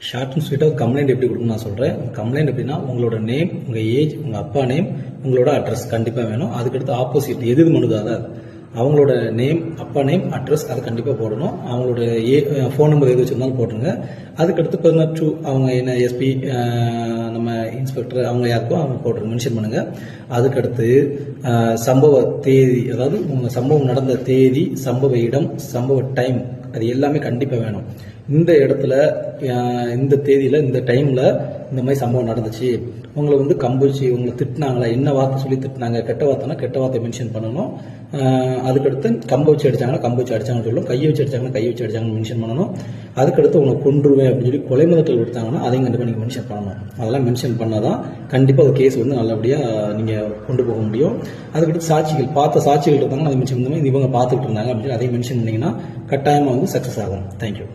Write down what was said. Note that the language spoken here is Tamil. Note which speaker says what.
Speaker 1: ஷார்ட் அண்ட் ஸ்வீட்டாக கம்ப்ளைண்ட் எப்படி கொடுக்கணும்னு நான் சொல்கிறேன். கம்ப்ளைண்ட் எப்படின்னா உங்களோட நேம், உங்கள் ஏஜ், உங்கள் அப்பா நேம், உங்களோட அட்ரஸ் கண்டிப்பாக வேணும். அதுக்கடுத்து ஆப்போசிட் எது மனுதாரா அவங்களோட நேம், அப்பா நேம், அட்ரஸ் அதை கண்டிப்பாக போடணும். அவங்களோட ஃபோன் நம்பர் எது வச்சுருந்தாலும் போட்டுருங்க. அதுக்கடுத்து பெர்னர் டு அவங்க என்ன எஸ்பி, நம்ம இன்ஸ்பெக்டர், அவங்க யாருக்கோ அவங்க போட்டுருங்க, மென்ஷன் பண்ணுங்கள். அதுக்கடுத்து சம்பவ தேதி, அதாவது உங்கள் சம்பவம் நடந்த தேதி, சம்பவ இடம், சம்பவ டைம், அது எல்லாமே கண்டிப்பாக வேணும். இந்த இடத்துல இந்த தேதியில் இந்த டைமில் இந்த மாதிரி சம்பவம் நடந்துச்சு, உங்களை வந்து கம்புச்சு, உங்களை திட்டினாங்களா, என்ன வார்த்தை சொல்லி திட்டினாங்க, கெட்ட வார்த்தைனா கெட்ட வார்த்தை மென்ஷன் பண்ணணும். அதுக்கடுத்து கம்பை வச்சு அடிச்சாங்கன்னா கம்பை வச்சு அடிச்சாங்கன்னு சொல்லணும். கையை வச்சு அடிச்சாங்கன்னா கையை வச்சு அடிச்சாங்கன்னு மென்ஷன் பண்ணணும். அதுக்கடுத்து உங்களை கொன்றுவேன் அப்படின்னு சொல்லி கொலை மிரட்டல் விடுத்தாங்கன்னா அதையும் கண்டிப்பாக நீங்கள் மென்ஷன் பண்ணணும். அதெல்லாம் மென்ஷன் பண்ணால் தான் கண்டிப்பாக ஒரு கேஸ் வந்து நல்லபடியாக நீங்கள் கொண்டு போக முடியும். அதுக்கடுத்து சாட்சிகள், பார்த்த சாட்சிகள் இருந்தாங்கன்னா அதை மென்ஷன் பண்ணுங்க. இவங்க பார்த்துக்கிட்டு இருந்தாங்க அப்படின்னு சொல்லி அதையும் மென்ஷன் பண்ணிங்கன்னா கட்டாயமாக வந்து சக்ஸஸ் ஆகும். தேங்க்யூ.